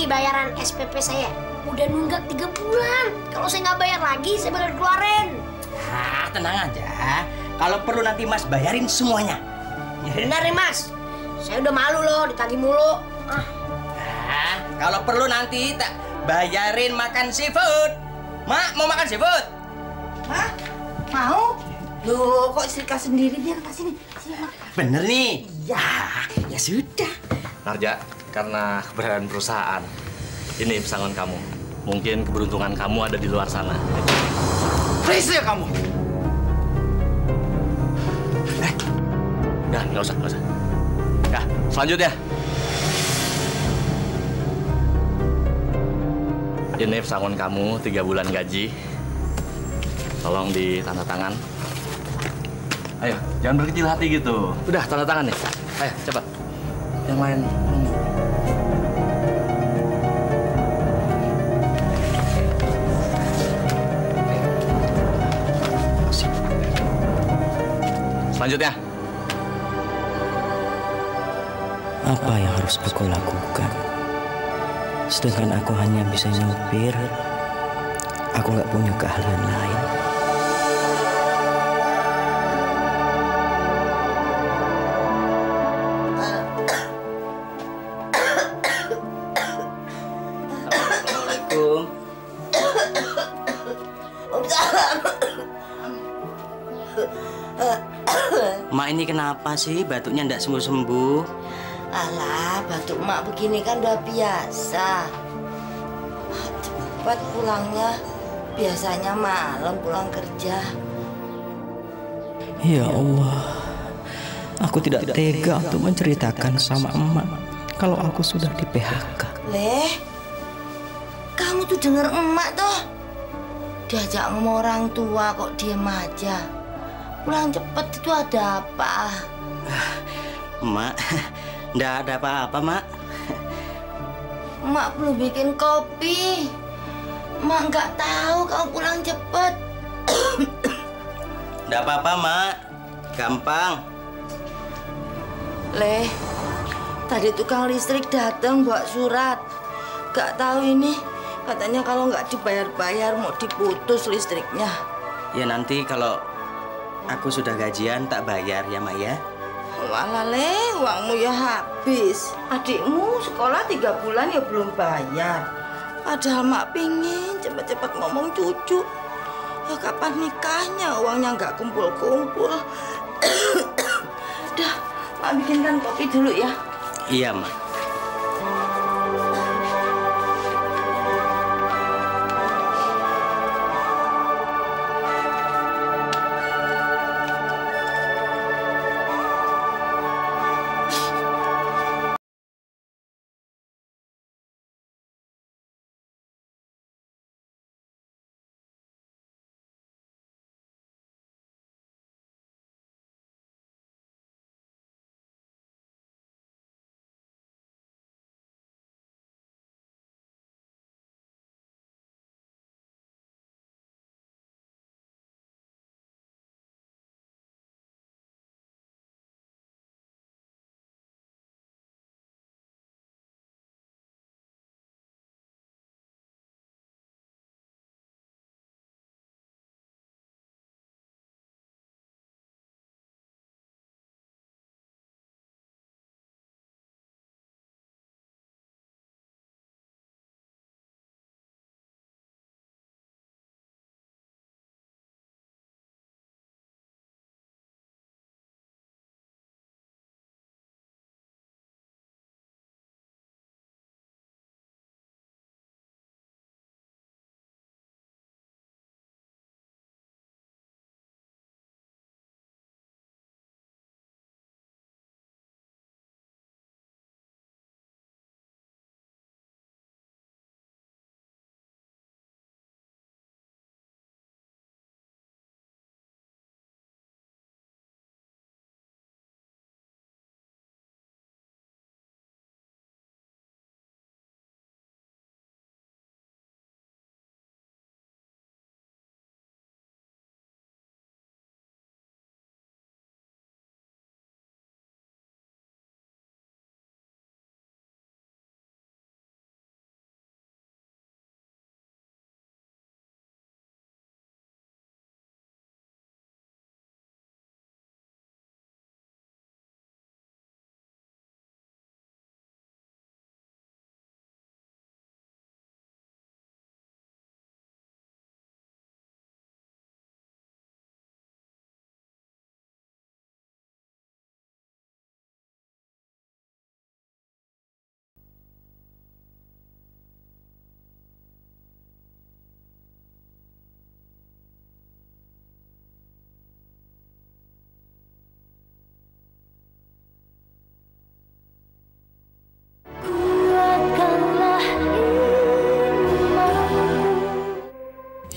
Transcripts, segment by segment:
bayaran SPP saya. Udah nunggak 3 bulan. Kalau saya nggak bayar lagi, saya bakal keluarin. Ah, tenang aja. Kalau perlu nanti Mas bayarin semuanya. Benar nih, Mas. Saya udah malu loh ditagih mulu. Kalau perlu nanti tak bayarin makan seafood. Mak, mau makan seafood? Hah? Mau? Loh, kok istri kau sendiri biar ke sini. Sini, Mak. Bener nih. Iya. Ya sudah. Narja, karena keberadaan perusahaan, ini pesangon kamu. Mungkin keberuntungan kamu ada di luar sana. Please ya kamu. Udah, nggak usah. Ya, selanjutnya. Ini pesangon kamu 3 bulan gaji. Tolong ditanda tangan. Ayo, jangan berkecil hati gitu. Udah, tanda tangan nih. Ayo, cepat. Yang lain. Selanjutnya. Apa yang harus aku lakukan? Sedangkan aku hanya bisa nyopir. Aku nggak punya keahlian lain. Assalamualaikum. Mak, ini kenapa sih batuknya ndak sembuh-sembuh? Alah, batuk mak begini kan udah biasa. Cepat pulangnya. Biasanya malam pulang kerja. Ya Allah, aku tidak tega untuk menceritakan sama emak kalau aku sudah di PHK. Leh, kamu tuh denger emak toh. Diajak ngomong orang tua kok diem aja. Pulang cepet itu ada apa? Emak, ndak ada apa-apa, Mak. Emak belum bikin kopi. Emak nggak tahu kamu pulang cepet. Ndak apa-apa, Mak. Gampang. Leh, tadi tukang listrik datang bawa surat. Gak tahu ini, katanya kalau nggak dibayar-bayar mau diputus listriknya. Ya nanti kalau aku sudah gajian tak bayar ya, Mak ya. Walah Leh, uangmu ya habis. Adikmu sekolah 3 bulan ya belum bayar. Padahal mak pingin cepet-cepet ngomong cucu. Ya kapan nikahnya uangnya nggak kumpul-kumpul. Udah, mak bikinkan kopi dulu ya. Iya, Mak.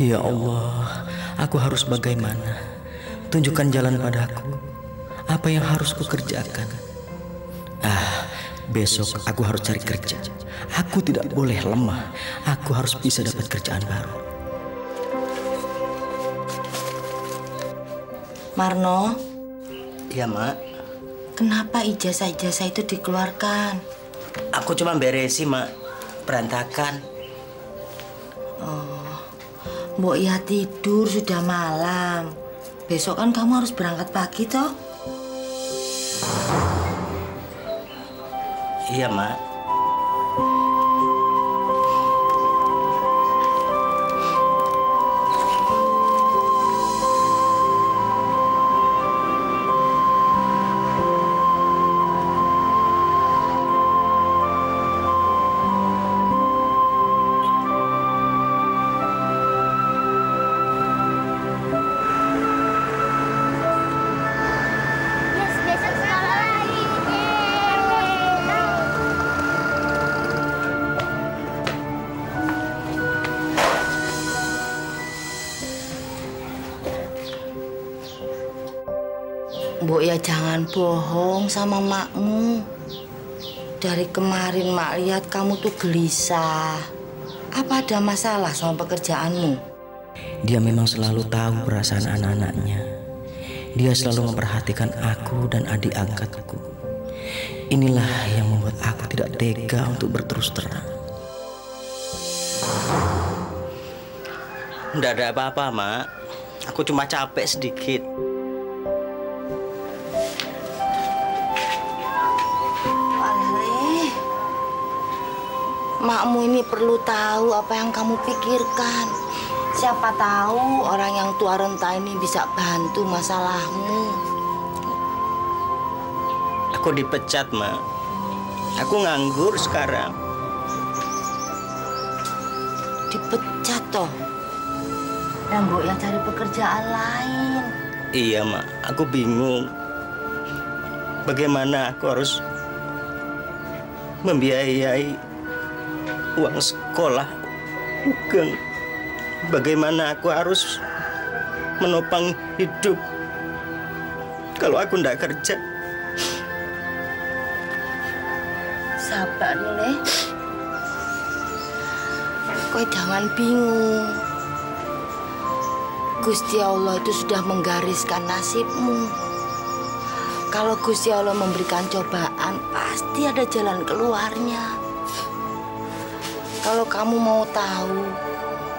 Ya Allah, aku harus bagaimana? Tunjukkan jalan padaku. Apa yang harus kukerjakan? Besok aku harus cari kerja. Aku tidak boleh lemah. Aku harus bisa dapat kerjaan baru. Marno. Iya, Mak. Kenapa ijazah-ijazah itu dikeluarkan? Aku cuma beresi, Mak. Berantakan. Mbok ya tidur, sudah malam. Besok kan kamu harus berangkat pagi toh? Iya, Mak. Besok sekolah lagi. Mbok ya jangan bohong sama makmu. Dari kemarin mak lihat kamu tuh gelisah. Apa ada masalah sama pekerjaanmu? Dia memang selalu tahu perasaan anak-anaknya. Dia selalu memperhatikan aku dan adik angkatku. Inilah yang membuat aku tidak tega untuk berterus terang. Nggak ada apa-apa, Mak. Aku cuma capek sedikit. Makmu ini perlu tahu apa yang kamu pikirkan. Siapa tahu orang yang tua renta ini bisa bantu masalahmu. Aku dipecat, Mak. Aku nganggur sekarang. Dipecat toh? Dan Mbok yang cari pekerjaan lain. Iya, Mak. Aku bingung. Bagaimana aku harus membiayai uang sekolah Ugeng? Bagaimana aku harus menopang hidup kalau aku ndak kerja? Sabar, Le. Kowe jangan bingung. Gusti Allah itu sudah menggariskan nasibmu. Kalau Gusti Allah memberikan cobaan, pasti ada jalan keluarnya. Kalau kamu mau tahu,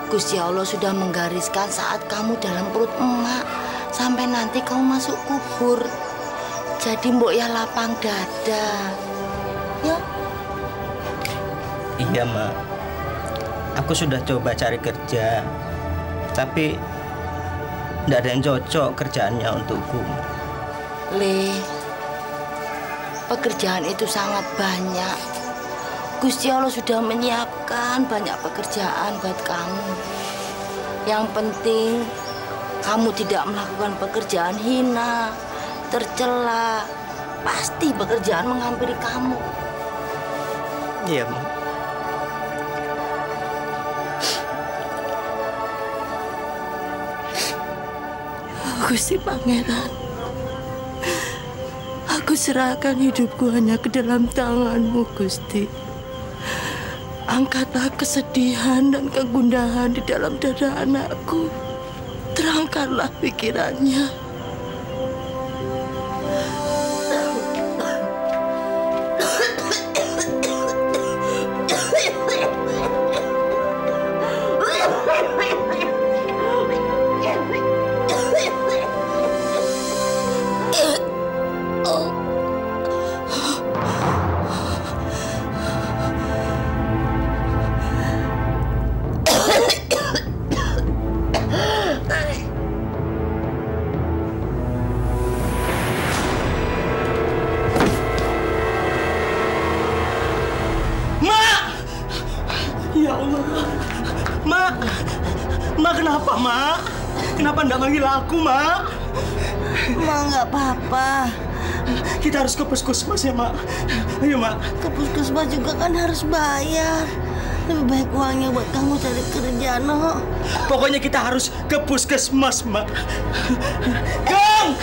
Gusti Allah sudah menggariskan saat kamu dalam perut emak sampai nanti kamu masuk kubur. Jadi Mbok ya lapang dada. Ya. Iya, Mak. Aku sudah coba cari kerja, tapi tidak ada yang cocok kerjaannya untukku. Le, pekerjaan itu sangat banyak. Gusti Allah sudah menyiapkan banyak pekerjaan buat kamu. Yang penting, kamu tidak melakukan pekerjaan hina, tercela. Pasti pekerjaan menghampiri kamu. Iya, Mak. Gusti Pangeran, aku serahkan hidupku hanya ke dalam tangan-Mu, Gusti. Angkatlah kesedihan dan kegundahan di dalam dada anakku. Terangkanlah pikirannya. Ya Allah, Mak. Mak kenapa, Mak? Kenapa nggak manggil aku, Mak? Mak nggak apa-apa. Kita harus ke puskesmas ya, Mak. Ayo, Mak. Ke puskesmas juga kan harus bayar. Lebih baik uangnya buat kamu cari kerja, no. Pokoknya kita harus ke puskesmas, Mak. Kang!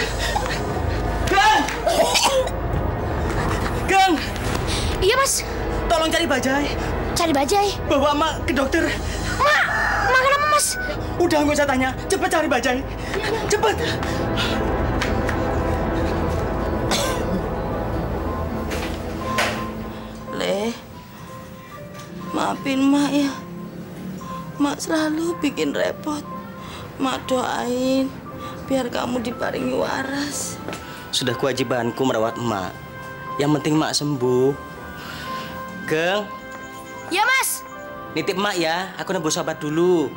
Kang! Kang! Iya, Mas. Tolong cari bajai. Cari bajai. Bawa Mak ke dokter. Mak kenapa, Mas? Udah, nggak usah tanya. Cepat cari bajai. Cepat. Le, maafin Mak ya. Mak selalu bikin repot. Mak doain biar kamu diparingi waras. Sudah kewajibanku merawat emak. Yang penting emak sembuh. Geng, Ya, Mas. nitip emak ya. Aku nebus obat dulu.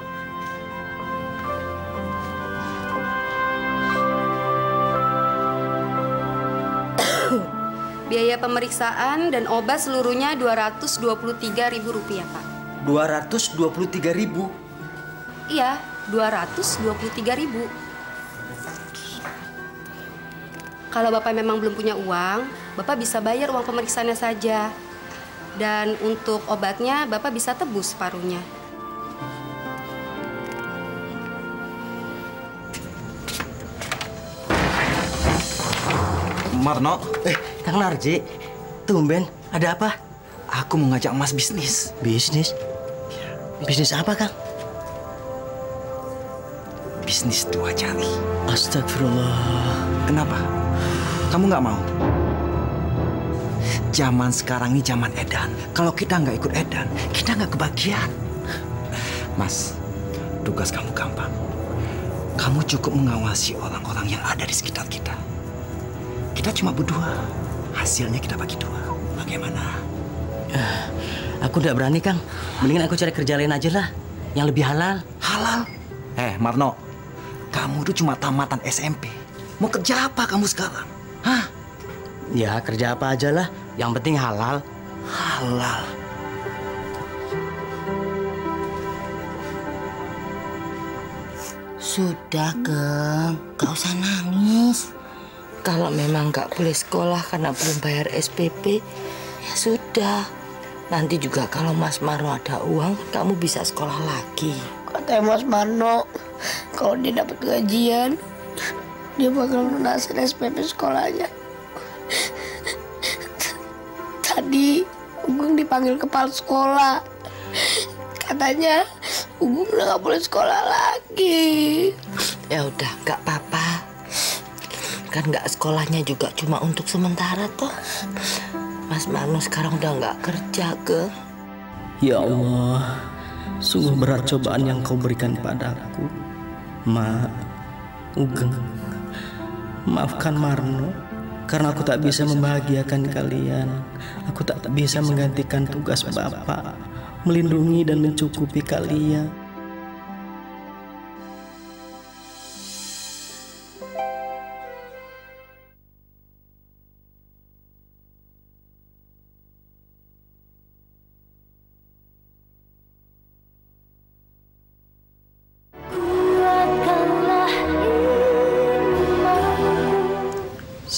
Biaya pemeriksaan dan obat seluruhnya Rp223.000, Pak. 223.000. Iya, 223.000. Kalau Bapak memang belum punya uang, Bapak bisa bayar uang pemeriksaannya saja. Dan untuk obatnya, Bapak bisa tebus separuhnya. Marno, Kang Narji, tumben. Ada apa? aku mau ngajak Mas bisnis. Bisnis? Bisnis apa, Kang? Bisnis 2 jari. Astagfirullah. Kenapa? Kamu nggak mau? Zaman sekarang ini zaman edan. Kalau kita nggak ikut edan, kita nggak kebagian. Mas, tugas kamu gampang. Kamu cukup mengawasi orang-orang yang ada di sekitar kita. Kita cuma berdua. Hasilnya kita bagi 2. Bagaimana? Aku nggak berani, Kang. Mendingan aku cari kerja lain aja lah. Yang lebih halal. Halal? Marno. Kamu tuh cuma tamatan SMP. Mau kerja apa kamu sekarang? Hah? Ya, kerja apa aja lah. Yang penting halal. Halal. Sudah, Geng. Gak usah nangis. Kalau memang nggak boleh sekolah karena belum bayar SPP, ya sudah. Nanti juga kalau Mas Marno ada uang, kamu bisa sekolah lagi. Katanya Mas Marno, kalau dia dapat gajian, dia bakal lunasin SPP sekolahnya. Tadi Ugeng dipanggil kepala sekolah. Katanya Ugeng udah nggak boleh sekolah lagi. Ya udah, nggak apa-apa. Kan nggak sekolahnya juga cuma untuk sementara toh. Mas Marno sekarang udah nggak kerja, Geng. Ya Allah, sungguh berat cobaan yang kau berikan padaku. Ma, Ugeng, maafkan Marno. Karena aku tak bisa membahagiakan kalian. Aku tak bisa menggantikan tugas Bapak, melindungi dan mencukupi kalian.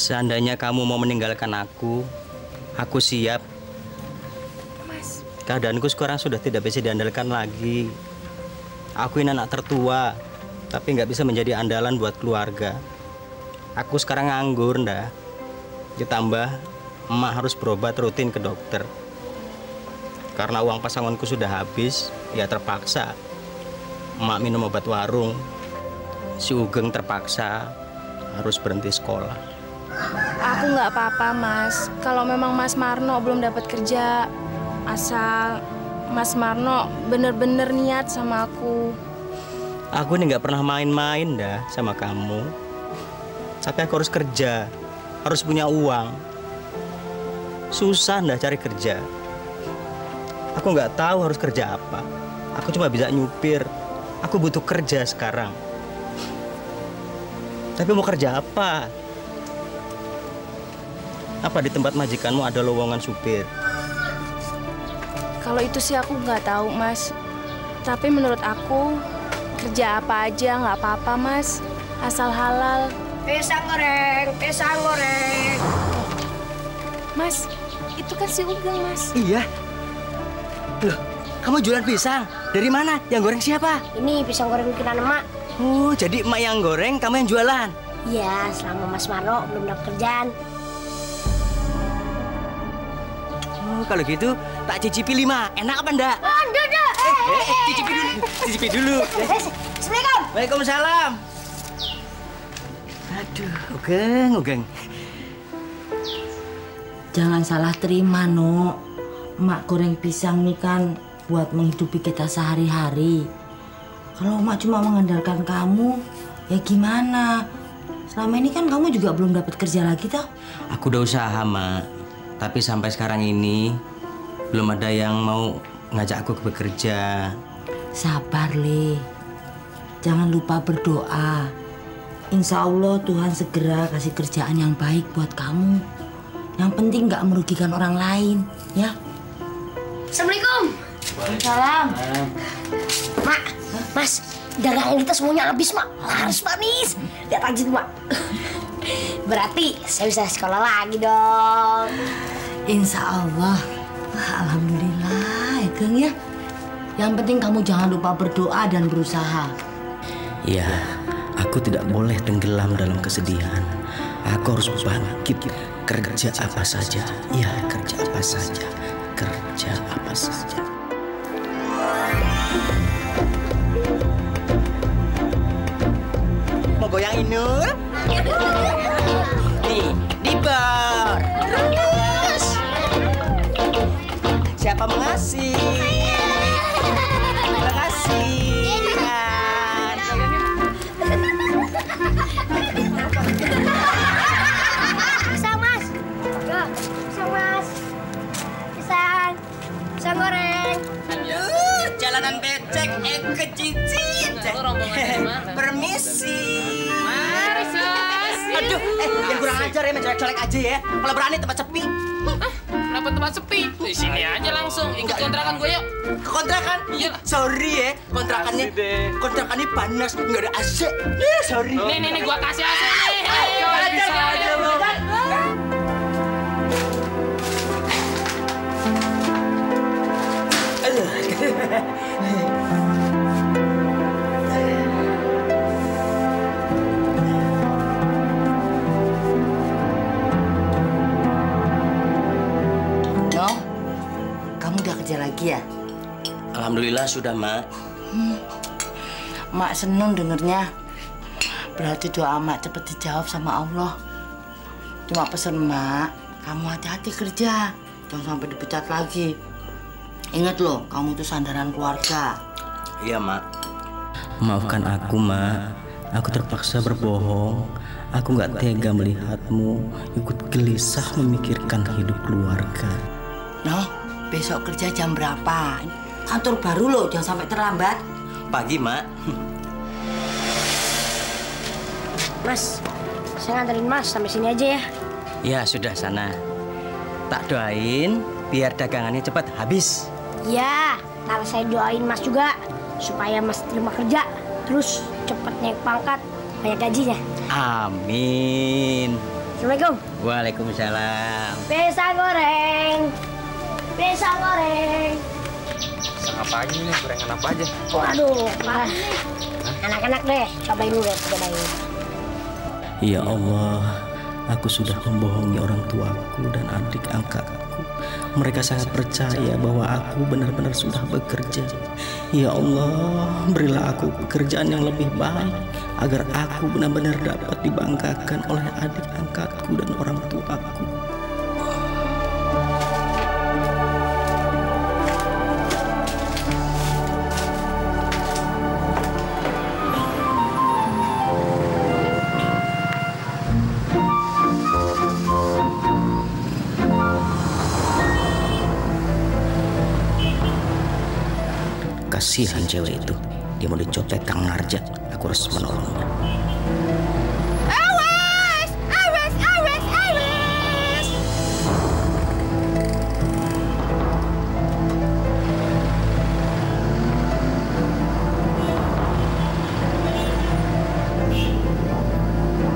Seandainya kamu mau meninggalkan aku siap. Mas, Keadaanku sekarang sudah tidak bisa diandalkan lagi. Aku ini anak tertua, tapi nggak bisa menjadi andalan buat keluarga. Aku sekarang nganggur, ndah. Ditambah, emak harus berobat rutin ke dokter. Karena uang pasanganku sudah habis, ya terpaksa. Emak minum obat warung. Si Ugeng terpaksa harus berhenti sekolah. Aku nggak apa-apa, Mas. Kalau memang Mas Marno belum dapat kerja, asal Mas Marno bener-bener niat sama aku. Aku ini nggak pernah main-main dah sama kamu. Tapi aku harus kerja, harus punya uang. Susah dah cari kerja. Aku nggak tahu harus kerja apa. Aku cuma bisa nyupir. Aku butuh kerja sekarang. Tapi mau kerja apa? Apa di tempat majikanmu ada lowongan supir? Kalau itu sih aku nggak tahu, Mas. Tapi menurut aku, kerja apa aja nggak apa-apa, Mas. Asal halal. Pisang goreng, pisang goreng. Mas, itu kan si Ugeng, Mas. Iya. Loh, kamu jualan pisang. Dari mana? Yang goreng siapa? Ini pisang goreng bikinan emak. Oh, jadi emak yang goreng, kamu yang jualan? Iya, selama Mas Marno belum dapat kerjaan. Oh, kalau gitu tak cicipi 5. Enak apa enggak? Enggak. Cicipi dulu. Cicipi dulu. Assalamualaikum. Waalaikumsalam. Aduh, Ugeng. Jangan salah terima, Nuk. Emak goreng pisang nih kan buat menghidupi kita sehari-hari. Kalau emak cuma mengandalkan kamu, ya gimana? Selama ini kan kamu juga belum dapat kerja lagi, toh? Aku udah usaha, Mak. Tapi sampai sekarang ini belum ada yang mau ngajak aku bekerja. Sabar, Le. Jangan lupa berdoa. Insya Allah Tuhan segera kasih kerjaan yang baik buat kamu. Yang penting nggak merugikan orang lain, ya. Assalamualaikum. Waalaikumsalam. Mak, Mas, dagangan kita semuanya habis, Mak. Harus manis. Lihat aja tuh, Mak. Berarti saya bisa sekolah lagi dong. Insya Allah. Alhamdulillah, ya, Geng, ya. Yang penting kamu jangan lupa berdoa dan berusaha. Ya, aku tidak boleh tenggelam dalam kesedihan. Aku harus bangkit. Kerja apa saja. Ya, kerja apa saja. Kerja apa saja. Mau goyang Inul? Nih, di bar. Terus. Siapa mengasih? Terima kasih. Pisang, Mas. Tuh, pisang, Mas. Pisang goreng. Jalanan becek, kecicit. Permisi. Aduh, yang kurang ajar ya, mencolek-colek aja ya. Kalau berani tempat sepi. Kenapa tempat sepi? Di sini aja langsung. Ikut kontrakan gue yuk. Ke kontrakan? Iya. Sorry ya, kontrakannya panas, nggak ada AC. Sorry. Nih, gua kasih AC nih. Ayo, bisa aja lu. No, kamu udah kerja lagi ya? Alhamdulillah sudah, Mak. Mak seneng dengernya. Berarti doa Mak cepet dijawab sama Allah. Cuma pesen Mak, kamu hati-hati kerja. Jangan sampai dipecat lagi. Ingat loh, kamu itu sandaran keluarga. Iya, Mak. Maafkan aku, Mak. Aku terpaksa berbohong. Aku nggak tega melihatmu ikut gelisah memikirkan hidup keluarga. No, besok kerja jam berapa? Kantor baru loh, jangan sampai terlambat. Pagi, Mak. Mas, saya nganterin Mas sampai sini aja ya. Ya sudah sana. Tak doain biar dagangannya cepat habis. Ya, ntar saya doain Mas juga supaya Mas terima kerja, terus cepet naik pangkat, banyak gajinya. Amin. Assalamualaikum. Waalaikumsalam. Pisang goreng. Pisang goreng. Pisang apa aja nih? Gorengan apa aja? Waduh, enak-enak deh. Cobain dulu, cobain. Ya Allah, aku sudah membohongi orang tuaku dan adik angkatku. Mereka sangat percaya bahwa aku benar-benar sudah bekerja. Ya Allah, berilah aku pekerjaan yang lebih baik agar aku benar-benar dapat dibanggakan oleh adik angkatku dan orang tuaku. Kasihan cewek itu, dia mau dicopet Kang Narja. Aku harus menolongnya. Awas! Awas! Awas! Awas!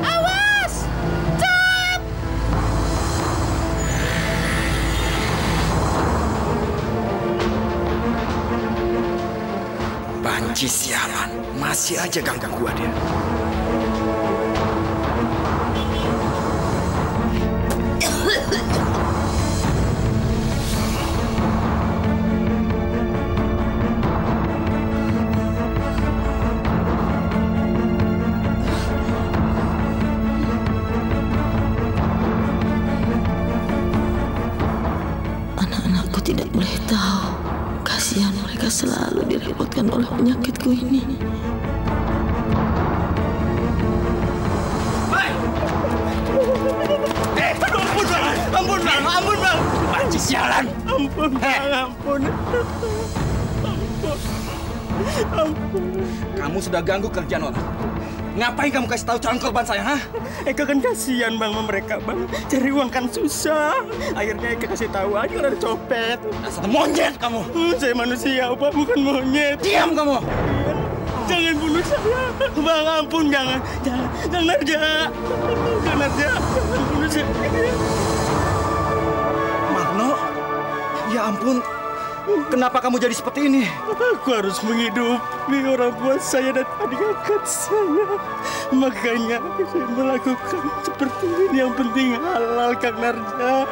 Awas! Stop! Sialan, masih aja ganggu gua dia. Anak-anakku tidak boleh tahu. Kasihan mereka selalu direpotkan oleh penyakitku ini. Ampun bang. Panci sialan. Ampun. Kamu sudah ganggu kerjaan orang. Ngapain kamu kasih tahu calon korban saya, hah? Eka kan kasihan bang sama mereka bang. Cari uang kan susah. Akhirnya Eka kasih tahu aja kalau ada copet. Dasar monyet kamu. Saya manusia bang, bukan monyet. Diam kamu. Jangan bunuh saya. Bang ampun, jangan. Narja. Jangan bunuh saya. Marno, ya ampun. Kenapa kamu jadi seperti ini? Aku harus menghidupi orang tua saya dan adik angkat saya. Makanya saya melakukan seperti ini. Yang penting halal, Kang Narja.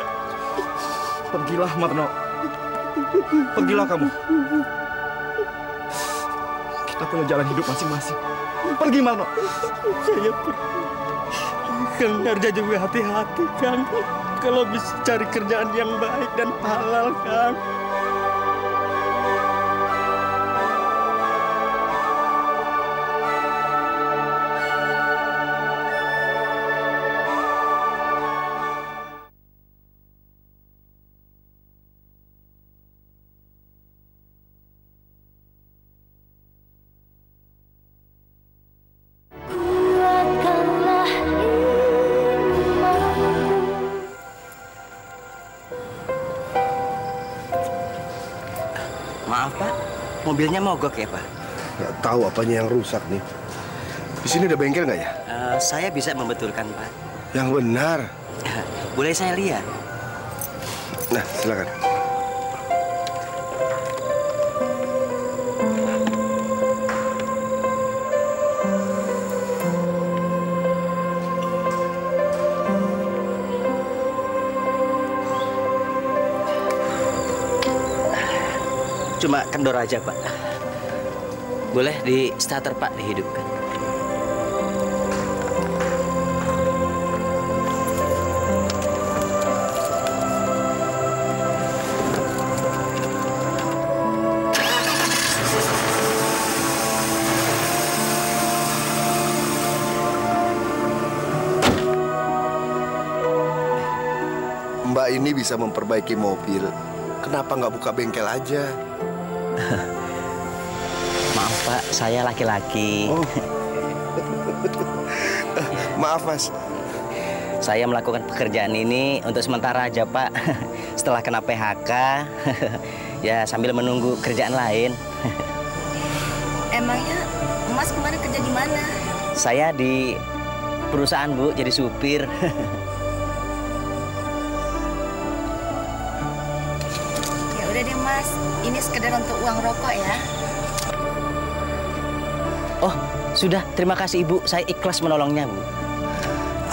Pergilah, Marno. Pergilah kamu. Kita punya jalan hidup masing-masing. Pergi, Marno. Saya pergi. Kang Narja juga hati-hati, Kang. Kalau bisa cari kerjaan yang baik dan halal, Kang. Maaf Pak, mobilnya mogok ya Pak? Nggak tahu apanya yang rusak nih. Di sini ada bengkel nggak ya? Saya bisa membetulkan Pak. Yang benar. Boleh saya lihat? Nah, silakan. Cuma kendor aja Pak. Boleh di starter Pak dihidupkan. Mbak ini bisa memperbaiki mobil. Kenapa nggak buka bengkel aja? Maaf Pak, saya laki-laki. Oh. Maaf Mas. Saya melakukan pekerjaan ini untuk sementara aja Pak. Setelah kena PHK, ya sambil menunggu kerjaan lain. Emangnya Mas kemarin kerja di mana? Saya di perusahaan Bu, jadi supir. Ya udah deh Mas, ini sekedar untuk uang rokok ya. Oh, sudah. Terima kasih Ibu. Saya ikhlas menolongnya, Bu.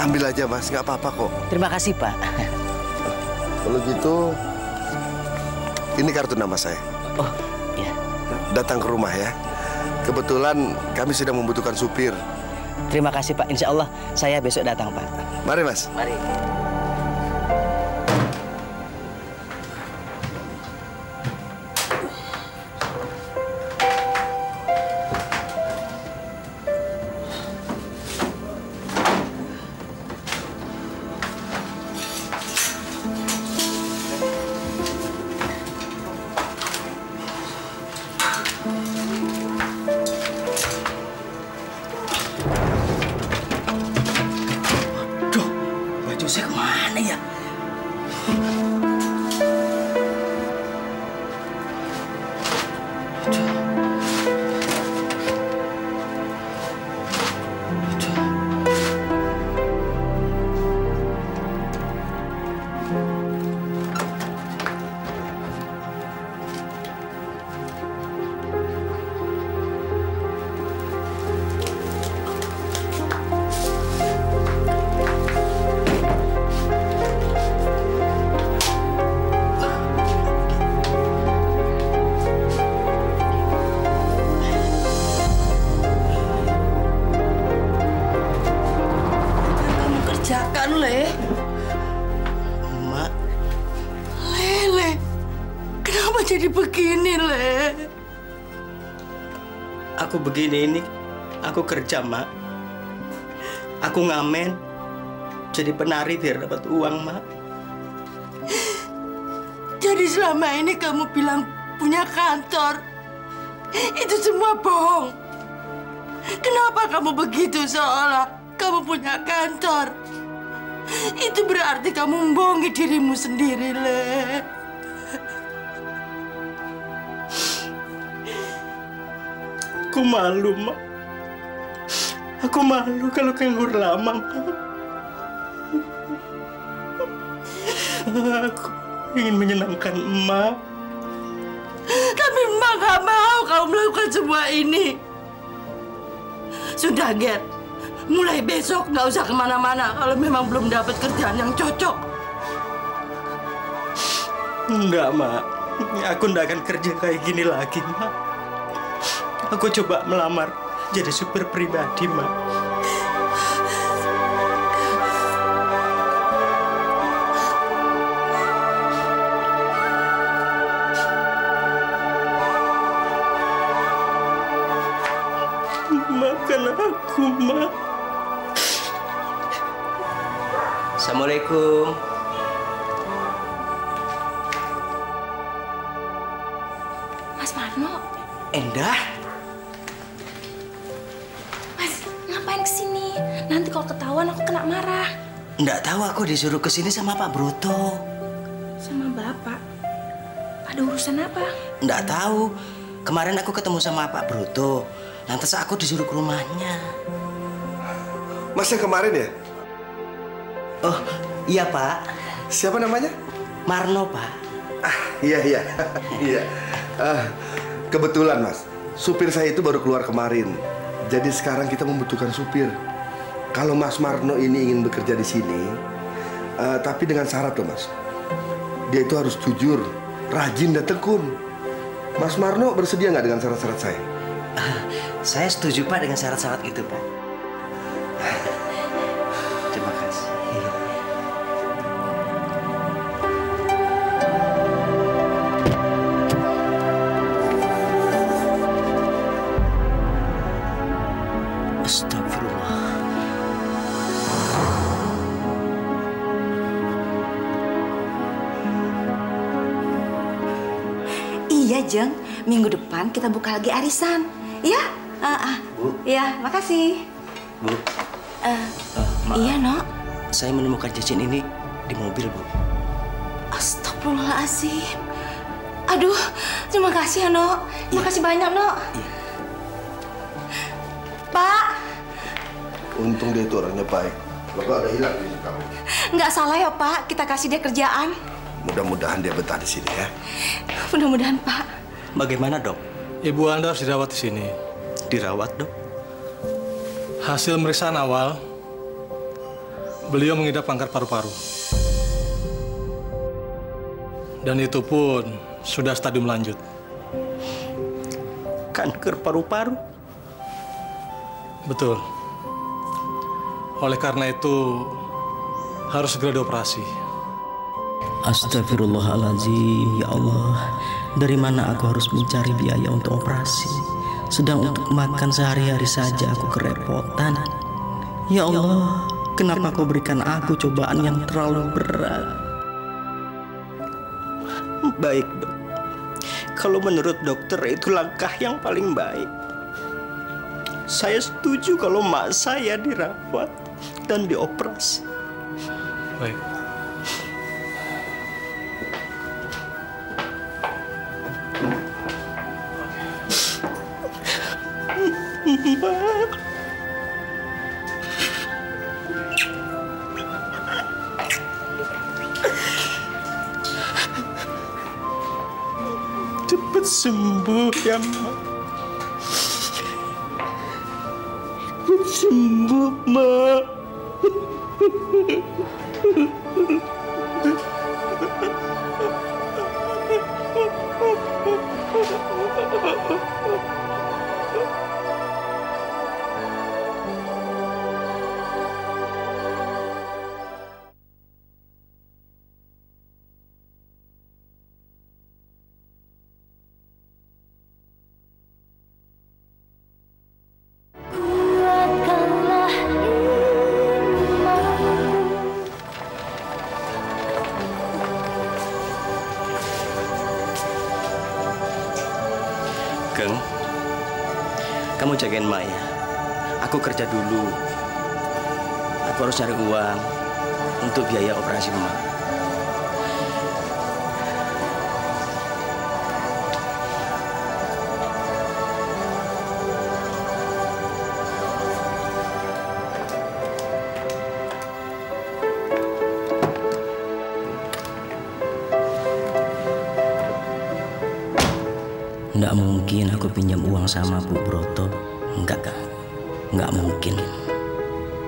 Ambil aja Mas, nggak apa-apa kok. Terima kasih, Pak. Kalau gitu, ini kartu nama saya. Oh, ya. Datang ke rumah ya. Kebetulan kami sedang membutuhkan supir. Terima kasih, Pak. Insya Allah saya besok datang, Pak. Mari, Mas. Mari. Saya kemana ya? Aku begini ini, aku kerja, Mak. Aku ngamen, jadi penari biar dapat uang, Mak. Jadi selama ini kamu bilang punya kantor, itu semua bohong. Kenapa kamu begitu seolah kamu punya kantor? Itu berarti kamu membohongi dirimu sendiri, Le. Aku malu, Mak. Aku malu kalau nganggur lama, Mak. Aku ingin menyenangkan Emak. Tapi Emak gak mau kamu melakukan semua ini. Sudah, Ger. Mulai besok nggak usah kemana-mana kalau memang belum dapat kerjaan yang cocok. Enggak, Mak. Aku enggak akan kerja kayak gini lagi, Mak. Aku coba melamar jadi supir pribadi, Mak. Maafkan aku, Mak. Assalamualaikum. Mas Marno. Endah? Mas, ngapain kesini? Nanti kalau ketahuan aku kena marah. Nggak tahu, aku disuruh kesini sama Pak Broto. Sama Bapak? Ada urusan apa? Nggak tahu. Kemarin aku ketemu sama Pak Broto. Lantas aku disuruh ke rumahnya. Mas yang kemarin ya? Oh, iya, Pak. Siapa namanya? Marno, Pak. Iya. Iya. Kebetulan, Mas. Supir saya itu baru keluar kemarin. Jadi sekarang kita membutuhkan supir. Kalau Mas Marno ini ingin bekerja di sini, tapi dengan syarat loh, Mas. Dia itu harus jujur, rajin dan tekun. Mas Marno bersedia nggak dengan syarat-syarat saya? Saya setuju, Pak, dengan syarat-syarat itu, Pak. Terima kasih. Astagfirullah. Iya, Jeng. Minggu depan kita buka lagi arisan. Ya? Bu. Iya, makasih. Bu. Maaf. Iya, Nok. Saya menemukan cincin ini di mobil, Bu. Astagfirullahaladzim. Aduh, terima kasih ya, Nok. Terima kasih banyak, Nok. Pak. Untung dia itu orangnya baik. Lo kok ada hilang di kamu. Nggak salah ya, Pak. Kita kasih dia kerjaan. Mudah-mudahan dia betah di sini ya. Mudah-mudahan, Pak. Bagaimana, Dok? Ibu Anda harus dirawat di sini. Dirawat, Dok? Hasil pemeriksaan awal, beliau mengidap kanker paru-paru. Dan itu pun sudah stadium lanjut. Kanker paru-paru? Betul. Oleh karena itu, harus segera dioperasi. Astagfirullahaladzim, ya Allah. Dari mana aku harus mencari biaya untuk operasi? Sedang untuk makan sehari-hari saja aku kerepotan. Ya Allah, kenapa kau berikan aku cobaan yang terlalu berat? Baik, Dok. Kalau menurut dokter itu langkah yang paling baik. Saya setuju kalau mak saya dirawat dan dioperasi. Baik. Cepat sembuh ya, Mak. Cepat sembuh, Mak. Kang, kamu jagain Mak ya. Aku kerja dulu. Aku harus cari uang untuk biaya operasi Mak. Nggak mungkin aku pinjam uang sama Bu Broto. Nggak mungkin.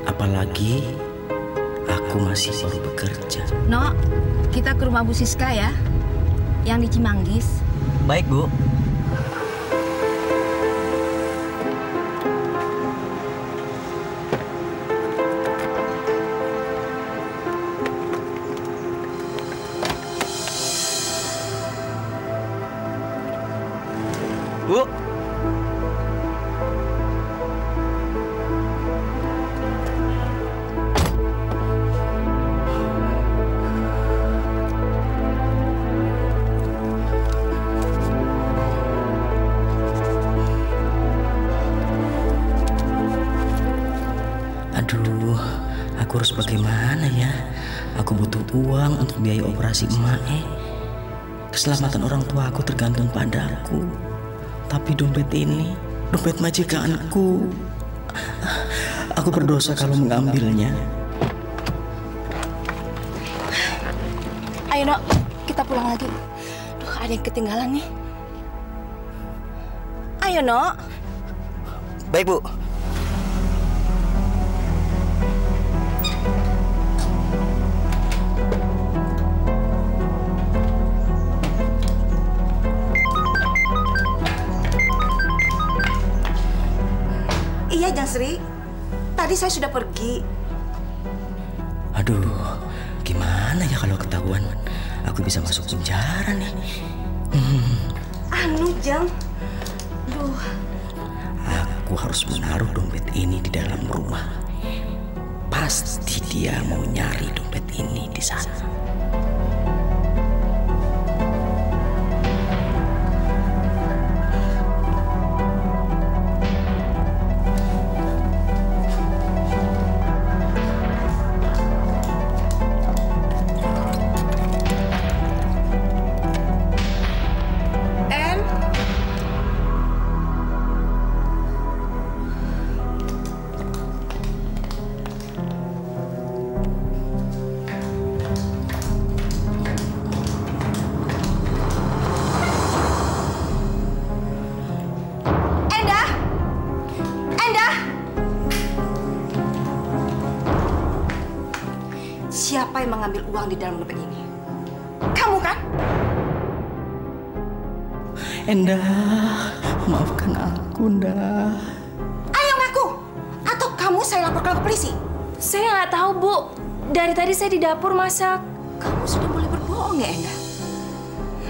Apalagi aku masih baru bekerja. No, kita ke rumah Bu Siska ya, yang di Cimanggis. Baik, Bu. Bu. Aduh, aku harus bagaimana ya? Aku butuh uang untuk biaya operasi emak. Keselamatan orang tua aku tergantung padaku. Tapi dompet ini, dompet majikanku. Aku berdosa kalau mengambilnya. Ayo, Nok, kita pulang lagi. Duh, ada yang ketinggalan nih. Ayo, Nok. Baik, Bu. Iya, Jang Sri. Tadi saya sudah pergi. Aduh, gimana ya kalau ketahuan? Aku bisa masuk penjara nih. Anu, Jang. Duh. Aku harus menaruh dompet ini di dalam rumah. Pasti dia mau nyari dompet ini di sana. Siapa yang mengambil uang di dalam dompet ini? Kamu kan? Endah, maafkan aku, Endah. Ayo ngaku, atau kamu saya laporkan ke polisi. Saya nggak tahu, Bu. Dari tadi saya di dapur masak. Kamu sudah boleh berbohong ya, Endah?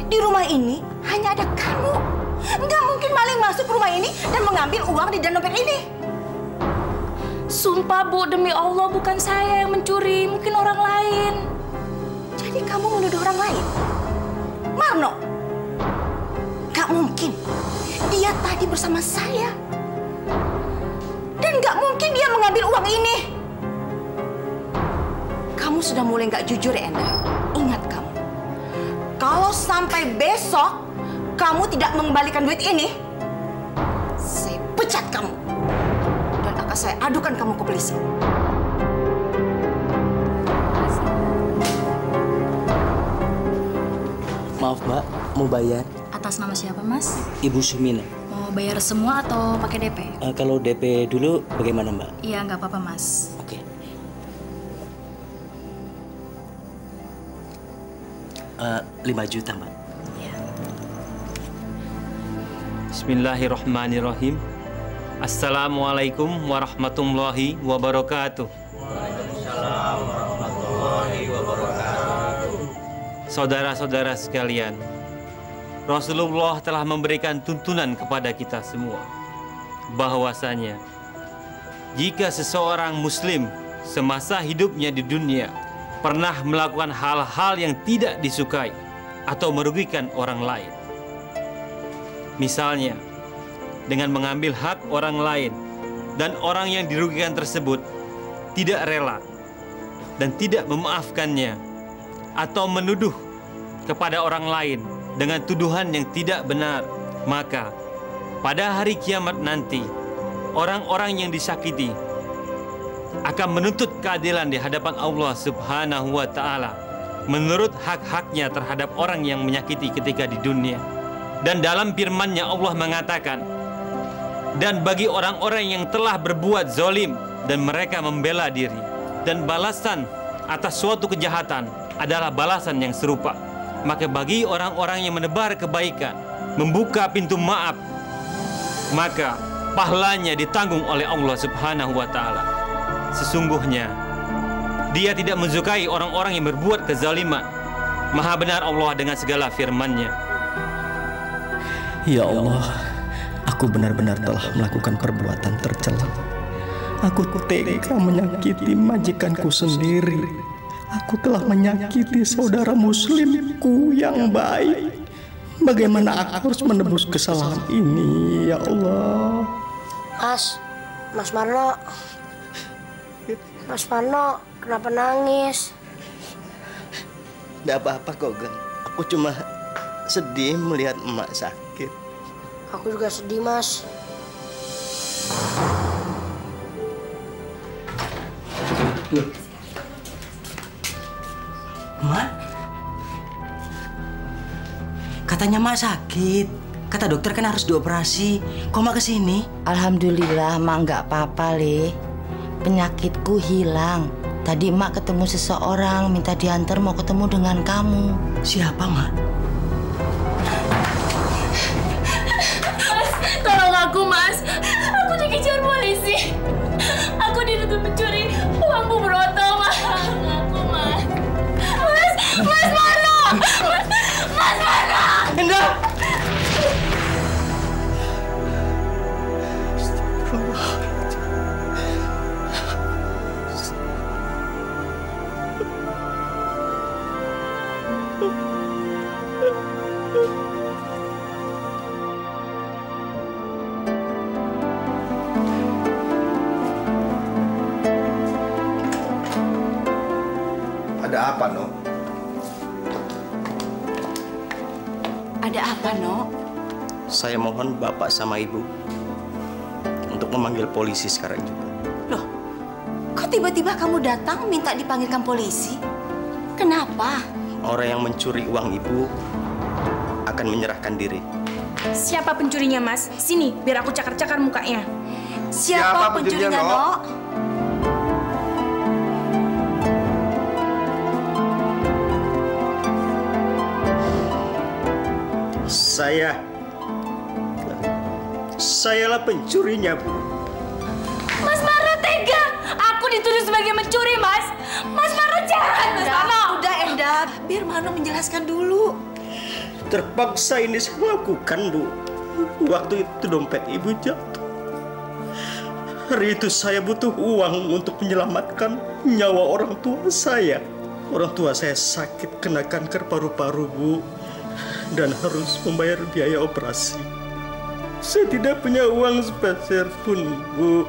Di rumah ini hanya ada kamu. Nggak mungkin maling masuk rumah ini dan mengambil uang di dalam dompet ini. Sumpah, Bu, demi Allah bukan saya yang mencuri, mungkin orang lain. Jadi kamu menuduh orang lain? Marno? Gak mungkin. Dia tadi bersama saya. Dan gak mungkin dia mengambil uang ini. Kamu sudah mulai gak jujur ya, Endah. Ingat kamu. Kalau sampai besok kamu tidak mengembalikan duit ini, saya pecat kamu. Dan akan saya adukan kamu ke polisi. Maaf, Mbak, mau bayar? Atas nama siapa, Mas? Ibu Sumina. Mau bayar semua atau pakai DP? Kalau DP dulu bagaimana, Mbak? Iya, nggak apa-apa, Mas. Oke. 5 juta, Mbak. Iya. Bismillahirrahmanirrahim. Assalamualaikum warahmatullahi wabarakatuh. Waalaikumsalam warahmatullahi wabarakatuh. Saudara-saudara sekalian, Rasulullah telah memberikan tuntunan kepada kita semua bahwasanya jika seseorang muslim semasa hidupnya di dunia pernah melakukan hal-hal yang tidak disukai atau merugikan orang lain, misalnya dengan mengambil hak orang lain dan orang yang dirugikan tersebut tidak rela dan tidak memaafkannya atau menuduh kepada orang lain dengan tuduhan yang tidak benar, maka pada hari kiamat nanti orang-orang yang disakiti akan menuntut keadilan di hadapan Allah Subhanahu wa Ta'ala menurut hak-haknya terhadap orang yang menyakiti ketika di dunia. Dan dalam firman-Nya Allah mengatakan, dan bagi orang-orang yang telah berbuat zalim dan mereka membela diri, dan balasan atas suatu kejahatan adalah balasan yang serupa, maka bagi orang-orang yang menebar kebaikan, membuka pintu maaf, maka pahalanya ditanggung oleh Allah Subhanahu wa Ta'ala. Sesungguhnya Dia tidak mensukai orang-orang yang berbuat kezaliman. Maha benar Allah dengan segala firman-Nya. Ya Allah, aku benar-benar telah melakukan perbuatan tercela. Aku tega menyakiti majikanku sendiri. Aku telah menyakiti saudara muslimku yang baik. Bagaimana aku harus menebus kesalahan ini, ya Allah? Mas Marno. Mas Marno, kenapa nangis? Tidak apa-apa kok, Gang. Aku cuma sedih melihat emak sakit. Aku juga sedih, Mas. Mak? Katanya Mak sakit. Kata dokter kan harus dioperasi. Kok Mak kesini? Alhamdulillah, Mak nggak apa-apa, Le. Penyakitku hilang. Tadi Mak ketemu seseorang minta diantar mau ketemu dengan kamu. Siapa, Mak? Mas, tolong aku, Mas. Aku dikejar polisi. Aku dituduh mencuri uang Bu Broto, Mas. Aku, Mas. Mas Marno! Mas Marno! Indah! Ada apa, No? Ada apa, No? Saya mohon Bapak sama Ibu untuk memanggil polisi sekarang juga. Loh, kok tiba-tiba kamu datang minta dipanggilkan polisi? Kenapa? Orang yang mencuri uang Ibu akan menyerahkan diri. Siapa pencurinya, Mas? Sini, biar aku cakar-cakar mukanya. Siapa pencurinya, No? Sayalah pencurinya, Bu. Mas Marno tega! Aku dituduh sebagai mencuri, Mas! Mas Marno jahat, Mas Marno! Udah, Enda. Biar Marno menjelaskan dulu. Terpaksa ini saya lakukan, Bu. Waktu itu dompet Ibu jatuh. Hari itu saya butuh uang untuk menyelamatkan nyawa orang tua saya. Orang tua saya sakit kena kanker paru-paru, Bu. Dan harus membayar biaya operasi. Saya tidak punya uang sepeser pun, Bu.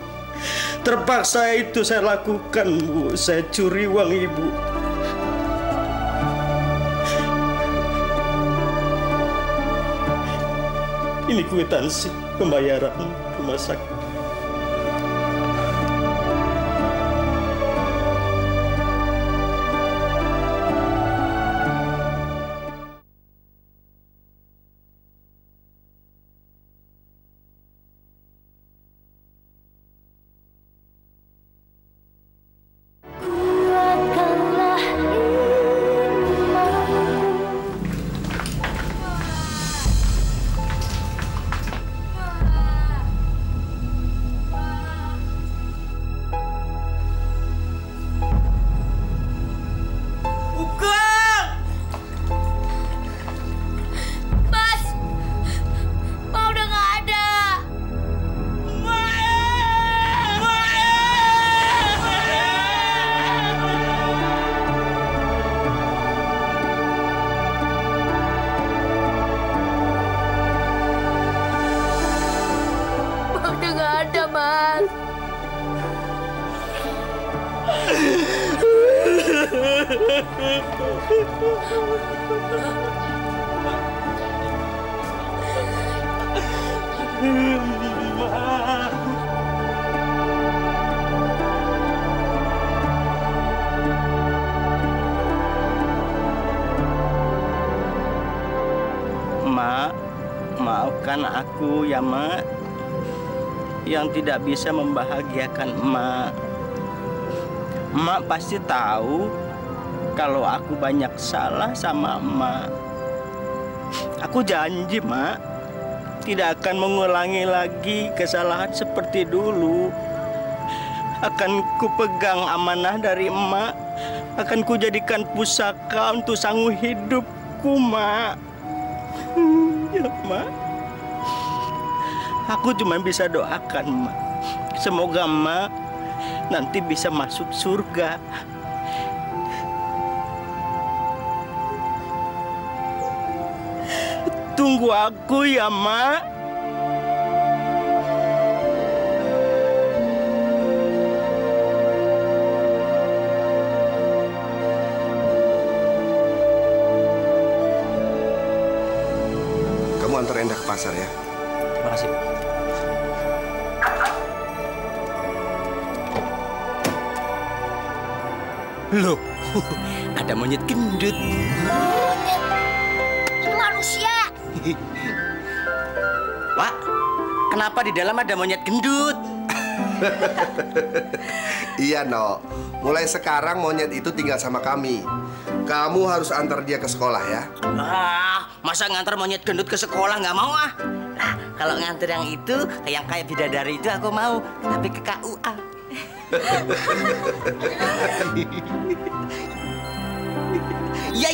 Terpaksa itu saya lakukan, Bu. Saya curi uang Ibu. Ini kwitansi pembayaran rumah sakit. Mak, maafkan aku ya, Mak, yang tidak bisa membahagiakan Mak. Mak pasti tahu kalau aku banyak salah sama Mak. Aku janji, Mak, tidak akan mengulangi lagi kesalahan seperti dulu. Akan kupegang amanah dari Mak, akan kujadikan pusaka untuk sanggup hidupku, Mak. Ya, Mak. Aku cuma bisa doakan, Mak. Semoga Mak nanti bisa masuk surga. Tunggu aku ya, Mak. Kamu antar Endah ke pasar ya. Terima kasih. Loh, ada monyet gendut. Monyet? Ini manusia. Pak, kenapa di dalam ada monyet gendut? Iya, No. Mulai sekarang monyet itu tinggal sama kami. Kamu harus antar dia ke sekolah ya. Masa ngantar monyet gendut ke sekolah nggak mau ah? Nah, kalau nganter yang itu, yang kayak bidadari itu aku mau, tapi ke KUA. Ya,